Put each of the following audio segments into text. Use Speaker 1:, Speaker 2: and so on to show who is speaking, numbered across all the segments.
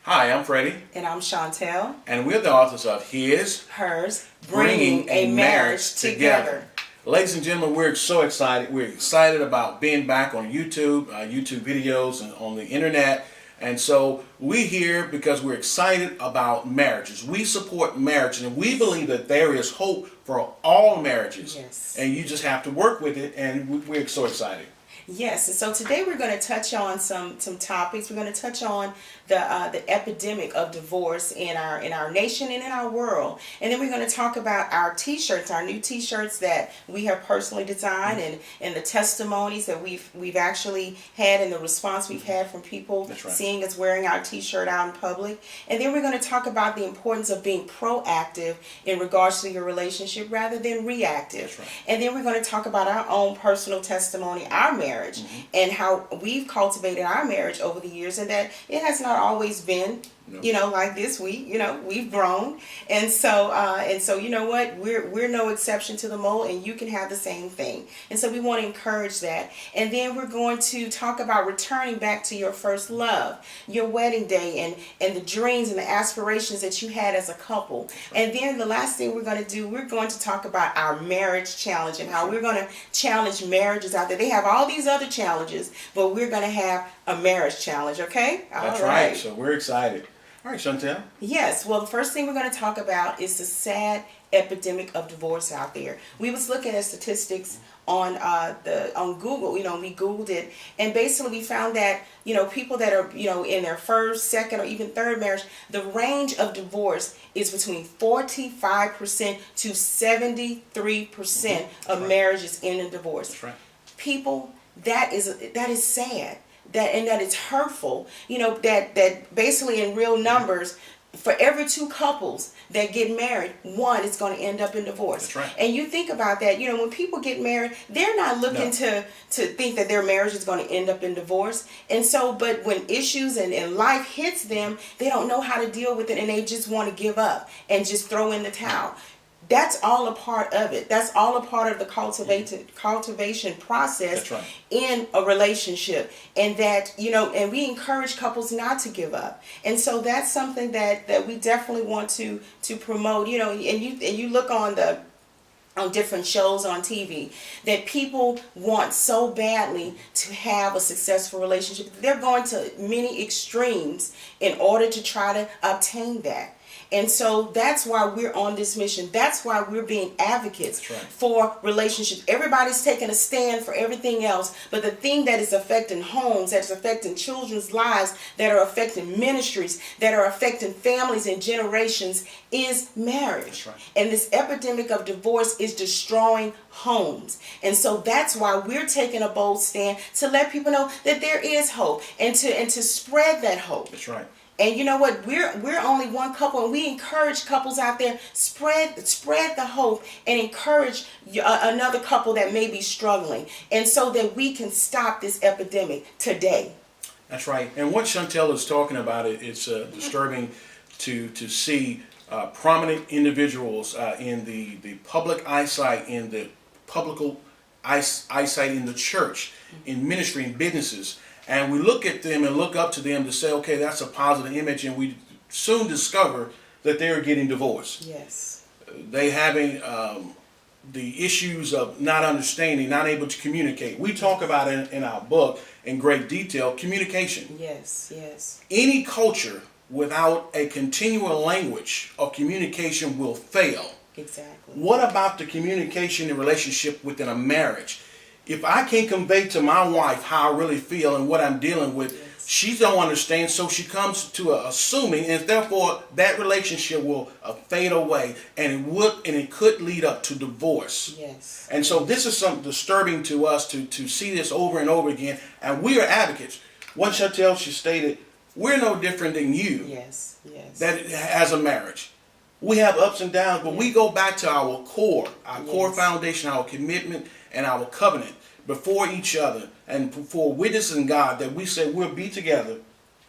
Speaker 1: Hi, I'm Freddie.
Speaker 2: And I'm Chantal.
Speaker 1: And we're the authors of His,
Speaker 2: Hers,
Speaker 1: Bringing a Marriage Together. Ladies and gentlemen, we're so excited. We're excited about being back on YouTube, YouTube videos, and on the internet. And so we're here because we're excited about marriages. We support marriage, and we believe that there is hope for all marriages.
Speaker 2: Yes.
Speaker 1: And you just have to work with it, and we're so excited.
Speaker 2: Yes, and so today we're going to touch on some topics. We're going to touch on the epidemic of divorce in our nation and in our world, and then we're going to talk about our T-shirts, our new T-shirts that we have personally designed, and the testimonies that we've actually had, and the response we've had from people seeing us wearing our T-shirt out in public. And then we're going to talk about the importance of being proactive in regards to your relationship rather than reactive. And then we're going to talk about our own personal testimony, our marriage. And how we've cultivated our marriage over the years, and that it has not always been like this. We've grown, and so you know what, we're no exception to the mold, and you can have the same thing. And so we want to encourage that. And then we're going to talk about returning back to your first love, your wedding day, and the dreams and the aspirations that you had as a couple. And then the last thing we're going to do, we're going to talk about our marriage challenge and how we're going to challenge marriages out there. They have all these other challenges, but we're going to have a marriage challenge. Okay?
Speaker 1: That's right. So we're excited. All right, Chantal.
Speaker 2: Yes. Well, the first thing we're going to talk about is the sad epidemic of divorce out there. We was looking at statistics on Google. We Googled it, and basically we found that people that are in their first, second, or even third marriage, the range of divorce is between 45% to 73% of marriages end in divorce.
Speaker 1: That's right.
Speaker 2: People, that is sad. That is hurtful. That basically in real numbers, for every two couples that get married, one is going to end up in divorce.
Speaker 1: That's right.
Speaker 2: And you think about that, when people get married, they're not looking to think that their marriage is going to end up in divorce. And so, but when issues and life hits them, they don't know how to deal with it, and they just want to give up and just throw in the towel. That's all a part of it. That's all a part of the cultivation process in a relationship. And that, and we encourage couples not to give up. And so that's something that we definitely want to promote, and you look on different shows on TV that people want so badly to have a successful relationship. They're going to many extremes in order to try to obtain that. And so that's why we're on this mission. That's why we're being advocates for relationships. Everybody's taking a stand for everything else, but the thing that is affecting homes, that's affecting children's lives, that are affecting ministries, that are affecting families and generations is marriage. And this epidemic of divorce is destroying homes. And so that's why we're taking a bold stand to let people know that there is hope, and to spread that hope.
Speaker 1: That's right.
Speaker 2: And you know what? We're only one couple, and we encourage couples out there, spread the hope and encourage another couple that may be struggling, and so that we can stop this epidemic today.
Speaker 1: That's right. And what Chantal is talking about, it's disturbing to see prominent individuals in the public eyesight, in the public eyesight in the church, in ministry, in businesses. And we look at them and look up to them to say, okay, that's a positive image, and we soon discover that they're getting divorced.
Speaker 2: Yes.
Speaker 1: They having the issues of not understanding, not able to communicate. We talk about it in our book in great detail, communication.
Speaker 2: Yes, yes.
Speaker 1: Any culture without a continual language of communication will fail.
Speaker 2: Exactly.
Speaker 1: What about the communication and relationship within a marriage? If I can't convey to my wife how I really feel and what I'm dealing with, she don't understand, so she comes to assuming, and therefore that relationship will fade away, and it could lead up to divorce.
Speaker 2: Yes.
Speaker 1: And so this is something disturbing to us to see this over and over again, and we are advocates. What Chantal, she stated, we're no different than you.
Speaker 2: Yes, yes.
Speaker 1: That has a marriage. We have ups and downs, but we go back to our core foundation, our commitment, and our covenant before each other and before witnessing God, that we say we'll be together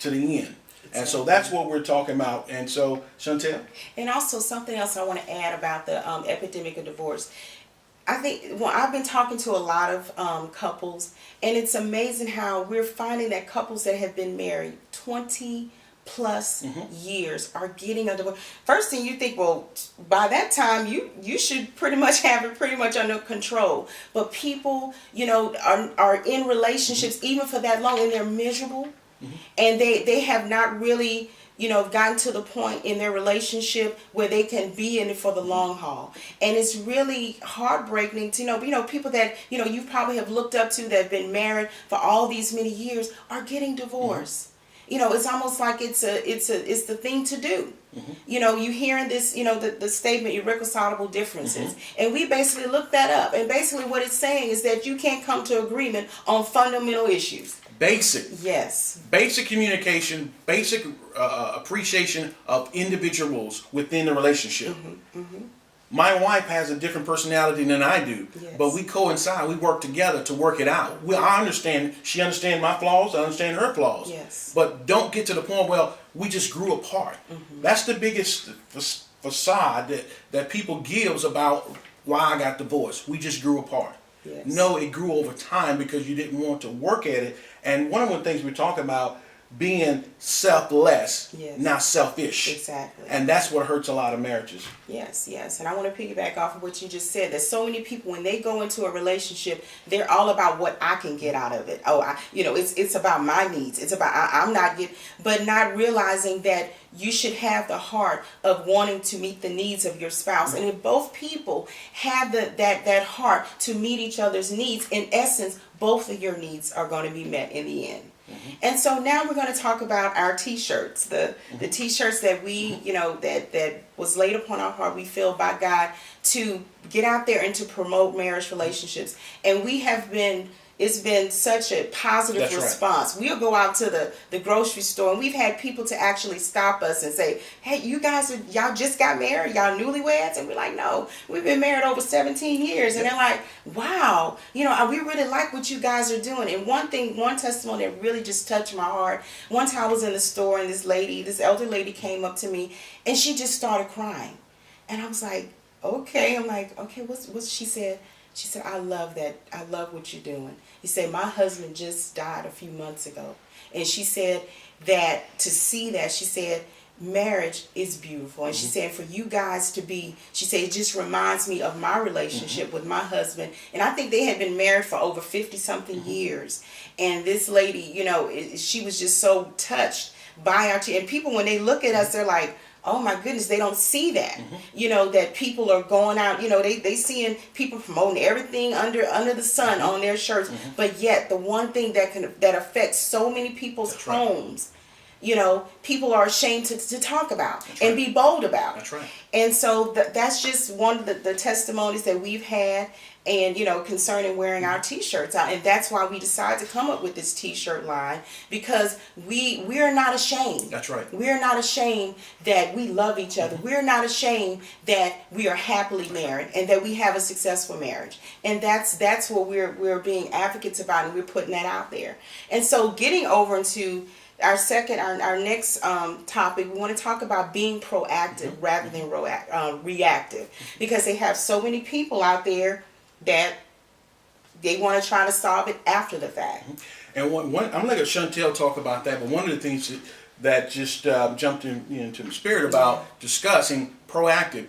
Speaker 1: to the end. And so that's what we're talking about. And so, Chantal?
Speaker 2: And also something else I want to add about the epidemic of divorce. I think, well, I've been talking to a lot of couples, and it's amazing how we're finding that couples that have been married 20 plus years are getting a divorce. First thing you think, well, by that time you should pretty much have it pretty much under control. But people, are in relationships even for that long, and they're miserable, and they have not really, gotten to the point in their relationship where they can be in it for the long haul. And it's really heartbreaking to people that you probably have looked up to that have been married for all these many years are getting divorced. It's almost like it's the thing to do. You hearing this, the statement, irreconcilable differences. And we basically looked that up. And basically what it's saying is that you can't come to agreement on fundamental issues. Basic communication, basic appreciation of individuals within the relationship. My wife has a different personality than I do, but we coincide. We work together to work it out. I understand. She understands my flaws. I understand her flaws. But don't get to the point where we just grew apart. That's the biggest facade that people gives about why I got divorced. We just grew apart. No, it grew over time because you didn't want to work at it. And one of the things we talk about being selfless, not selfish. Exactly.
Speaker 1: And that's what hurts a lot of marriages.
Speaker 2: Yes. And I want to piggyback off of what you just said. There's so many people, when they go into a relationship, they're all about what I can get out of it. It's about my needs. It's about I'm not getting, but not realizing that you should have the heart of wanting to meet the needs of your spouse. And if both people have that heart to meet each other's needs, in essence, both of your needs are going to be met in the end. And so now we're going to talk about our T-shirts, the T-shirts that we, that was laid upon our heart, we feel by God, to get out there and to promote marriage relationships. And it's been such a positive response. We'll go out to the grocery store, and we've had people to actually stop us and say, hey, y'all just got married? Y'all newlyweds? And we're like, no, we've been married over 17 years. And they're like, wow, we really like what you guys are doing. And one testimony that really just touched my heart, one time I was in the store, and this elder lady came up to me, and she just started crying. And I was like, okay. I'm like, okay, what's she said? She said, I love that. I love what you're doing. He said, my husband just died a few months ago. And she said that to see that, she said, marriage is beautiful. And she said, for you guys to be, she said, it just reminds me of my relationship with my husband. And I think they had been married for over 50 something years. And this lady, she was just so touched by our, and people, when they look at us, they're like, oh my goodness, they don't see that. That people are going out, they seeing people promoting everything under the sun on their shirts. But yet the one thing that affects so many people's homes, people are ashamed to talk about and be bold about.
Speaker 1: That's right.
Speaker 2: And so that's just one of the testimonies that we've had, and concerning wearing our T-shirts out. And that's why we decided to come up with this T-shirt line, because we're not ashamed.
Speaker 1: That's right.
Speaker 2: We're not ashamed that we love each other. We're not ashamed that we are happily married and that we have a successful marriage. And that's what we're being advocates about, and we're putting that out there. And so getting over into our next topic, we want to talk about being proactive rather than reactive, because they have so many people out there that they want to try to solve it after the fact.
Speaker 1: And I'm going to let Chantal talk about that, but one of the things that just jumped into the spirit about discussing proactive,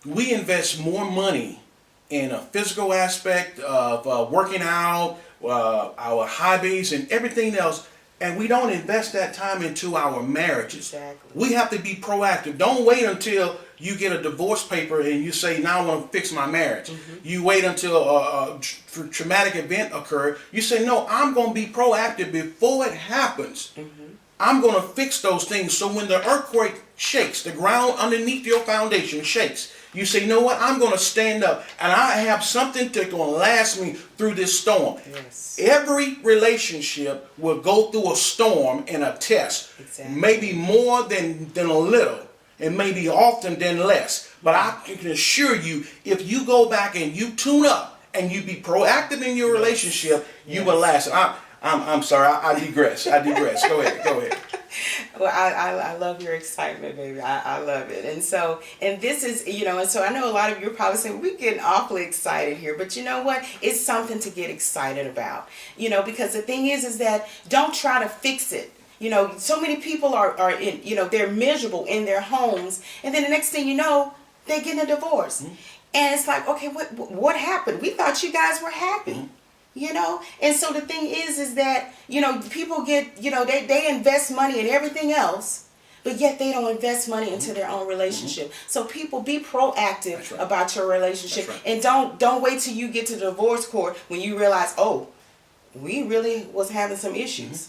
Speaker 1: we invest more money in a physical aspect of working out, our hobbies and everything else, and we don't invest that time into our marriages.
Speaker 2: Exactly.
Speaker 1: We have to be proactive. Don't wait until you get a divorce paper and you say, now I want to fix my marriage. You wait until a traumatic event occurs. You say, no, I'm going to be proactive before it happens. I'm going to fix those things, so when the earthquake shakes, the ground underneath your foundation shakes, you say, you know what, I'm going to stand up, and I have something that's going to last me through this storm.
Speaker 2: Yes.
Speaker 1: Every relationship will go through a storm and a test.
Speaker 2: Exactly.
Speaker 1: Maybe more than a little, and maybe often than less. But I can assure you, if you go back and you tune up and you be proactive in your relationship, you will last. I'm sorry, I digress. Go ahead.
Speaker 2: Well, I love your excitement, baby. I love it. And this is, and so I know a lot of you are probably saying, we're getting awfully excited here, but you know what? It's something to get excited about, because the thing is that don't try to fix it. You know, so many people are in, you know, they're miserable in their homes, and then the next thing you know, they get a divorce. And it's like, okay, what happened? We thought you guys were happy. You know, and so the thing is that, you know, people get, you know, they invest money in everything else, but yet they don't invest money into their own relationship. So people, be proactive about your relationship, and don't wait till you get to the divorce court when you realize, oh, we really was having some issues.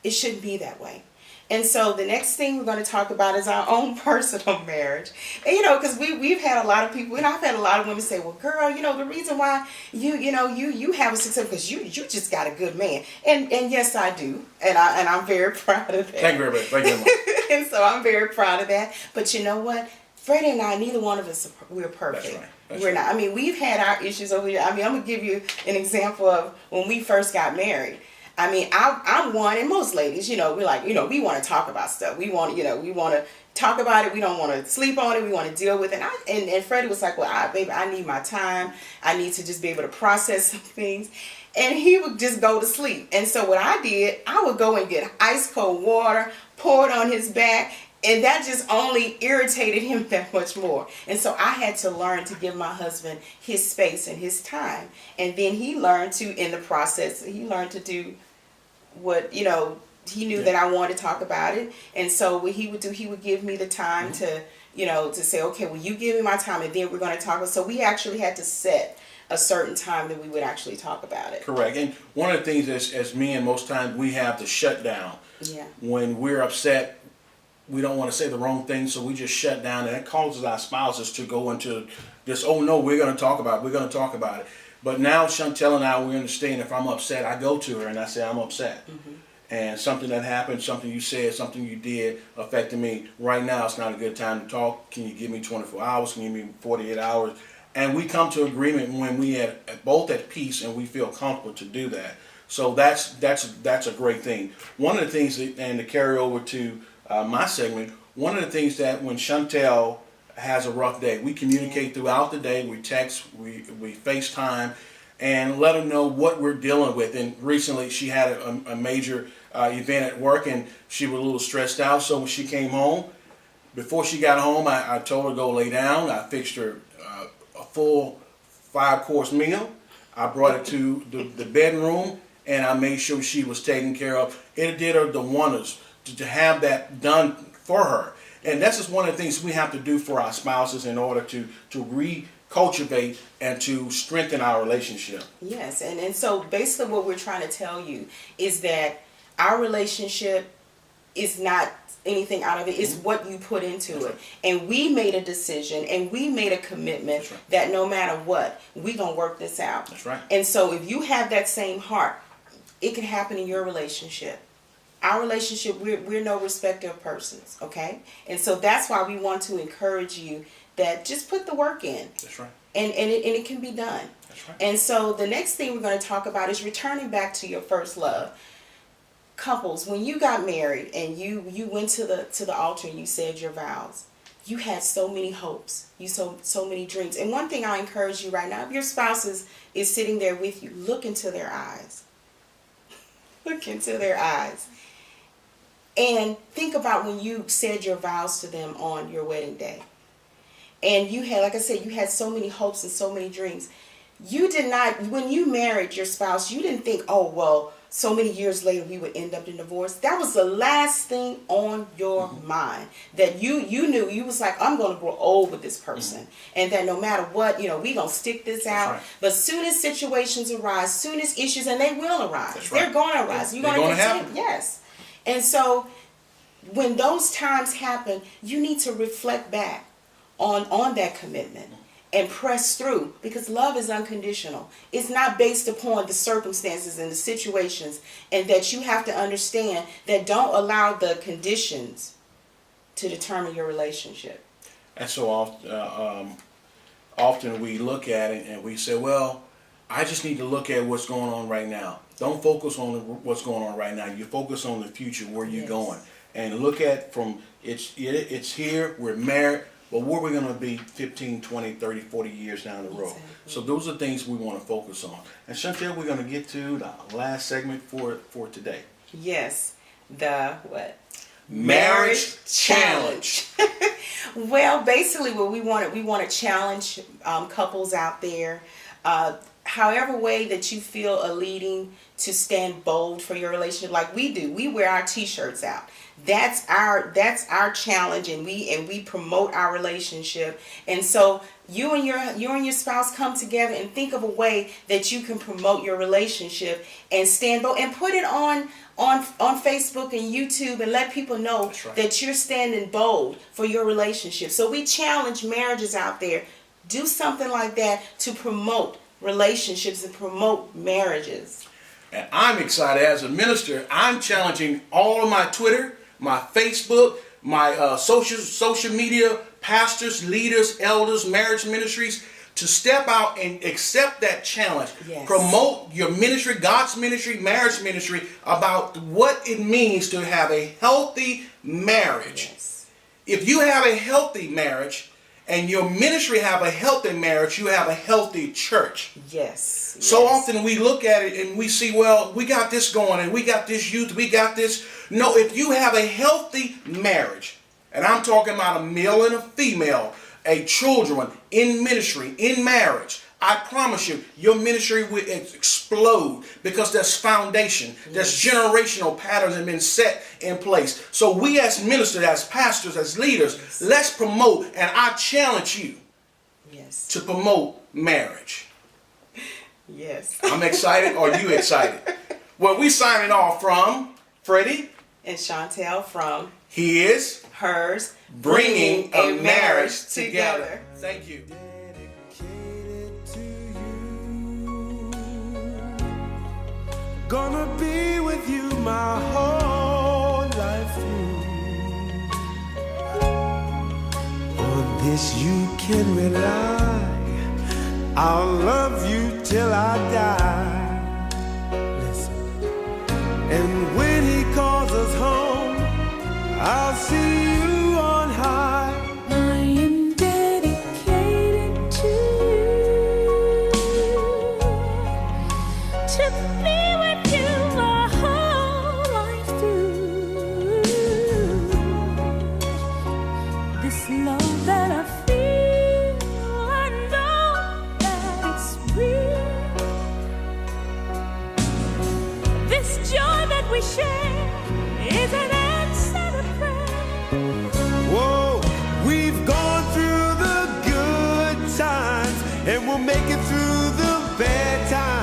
Speaker 2: It shouldn't be that way. And so the next thing we're going to talk about is our own personal marriage. And, you know, because we've had a lot of people, and I've had a lot of women say, well, girl, you know, the reason why you have a success because you just got a good man. And yes, I do. And I'm very proud of that.
Speaker 1: Thank you very much. Thank you very much.
Speaker 2: And so I'm very proud of that. But you know what? Freddie and I, neither one of us, we're perfect.
Speaker 1: That's right. That's
Speaker 2: we're
Speaker 1: right.
Speaker 2: not. I mean, we've had our issues over here. I mean, I'm going to give you an example of when we first got married. I mean, I'm one, and most ladies, you know, we're like, you know, we want to talk about stuff. We want, you know, we want to talk about it. We don't want to sleep on it. We want to deal with it. And Freddie was like, well, baby, I need my time. I need to just be able to process some things. And he would just go to sleep. And so what I did, I would go and get ice cold water, pour it on his back, and that just only irritated him that much more. And so I had to learn to give my husband his space and his time. And then he learned to, in the process, he learned to do what, you know, he knew that I wanted to talk about it. And so what he would do, he would give me the time to, you know, to say, okay, well, you give me my time, and then we're going to talk. So we actually had to set a certain time that we would actually talk about it.
Speaker 1: Correct. And one of the things is, as men, most times we have to shut down.
Speaker 2: Yeah.
Speaker 1: When we're upset, we don't want to say the wrong thing, so we just shut down, and that causes our spouses to go into this, oh no, we're going to talk about it. But now Chantal and I, we understand if I'm upset, I go to her and I say I'm upset. And something that happened, something you said, something you did affected me. Right now, it's not a good time to talk. Can you give me 24 hours? Can you give me 48 hours? And we come to agreement when we are both at peace and we feel comfortable to do that. So that's a great thing. One of the things, and to carry over to my segment, one of the things that when Chantal has a rough day, we communicate throughout the day. We text, we FaceTime, and let her know what we're dealing with. And recently, she had a major event at work, and she was a little stressed out. So when she came home, before she got home, I told her to go lay down. I fixed her a full 5-course meal. I brought it to the bedroom, and I made sure she was taken care of. It did her the wonders to have that done for her. And that's just one of the things we have to do for our spouses in order to recultivate and to strengthen our relationship.
Speaker 2: Yes, and so basically what we're trying to tell you is that our relationship is not anything out of it. It's what you put into it. And we made a decision and we made a commitment that no matter what, we're going to work this out.
Speaker 1: That's right.
Speaker 2: And so if you have that same heart, it can happen in your relationship. Our relationship, we're no respecter of persons, okay? And so that's why we want to encourage you that just put the work in. That's right. And it can be done. That's right. And so the next thing we're going to talk about is returning back to your first love. Couples, when you got married and you went to the altar and you said your vows, you had so many hopes, you so many dreams. And one thing I encourage you right now, if your spouse is sitting there with you, look into their eyes. Look into their eyes. And think about when you said your vows to them on your wedding day. And you had, like I said, you had so many hopes and so many dreams. You did not, when you married your spouse, you didn't think, oh, well, so many years later we would end up in divorce. That was the last thing on your mind. That you knew, you was like, I'm going to grow old with this person. And that no matter what, you know, we're going to stick this out. Right. But soon as situations arise, soon as issues, and they will arise. They're going to arise. You're going to happen. Yes. And so when those times happen, you need to reflect back on that commitment and press through, because love is unconditional. It's not based upon the circumstances and the situations, and that you have to understand that don't allow the conditions to determine your relationship.
Speaker 1: And so often we look at it and we say, well, I just need to look at what's going on right now. Don't focus on what's going on right now. You focus on the future, where you're going. And look at from, it's here, we're married, but where we're going to be 15, 20, 30, 40 years down the road. Exactly. So those are things we want to focus on. And Chantal, we're going to get to the last segment for today.
Speaker 2: Yes. the what?
Speaker 1: Marriage Challenge.
Speaker 2: Well, basically what we want to challenge couples out there, however way that you feel a leading to stand bold for your relationship, like we do. We wear our T-shirts out. That's our challenge, and we promote our relationship. And so you and your spouse come together and think of a way that you can promote your relationship and stand bold and put it on Facebook and YouTube and let people know that you're standing bold for your relationship. So we challenge marriages out there. Do something like that to promote relationships and promote marriages.
Speaker 1: And I'm excited as a minister. I'm challenging all of my Twitter, my Facebook, my social media pastors, leaders, elders, marriage ministries to step out and accept that challenge.
Speaker 2: Yes.
Speaker 1: Promote your ministry, God's ministry, marriage ministry, about what it means to have a healthy marriage.
Speaker 2: Yes.
Speaker 1: If you have a healthy marriage and your ministry have a healthy marriage, you have a healthy church.
Speaker 2: Yes.
Speaker 1: So often we look at it and we see, well, we got this going and we got this youth, we got this. No, if you have a healthy marriage, and I'm talking about a male and a female, a children in ministry, in marriage, I promise you, your ministry will explode because there's foundation, there's generational patterns that have been set in place. So we as ministers, as pastors, as leaders, let's promote, and I challenge you to promote marriage.
Speaker 2: Yes.
Speaker 1: I'm excited. Are you excited? Well, we signing off from Freddie
Speaker 2: And Chantal from
Speaker 1: His,
Speaker 2: Hers,
Speaker 1: bringing a marriage together. Thank you.
Speaker 3: Gonna be with you my whole life through. On this you can rely. I'll love you till I die. Listen. And when he calls us home, I'll see you on high.
Speaker 4: I am dedicated to you, to be with you my whole life through. This love that I feel, I know that it's real. This joy that we share is an answer to prayer.
Speaker 3: Whoa, we've gone through the good times, and we'll make it through the bad times.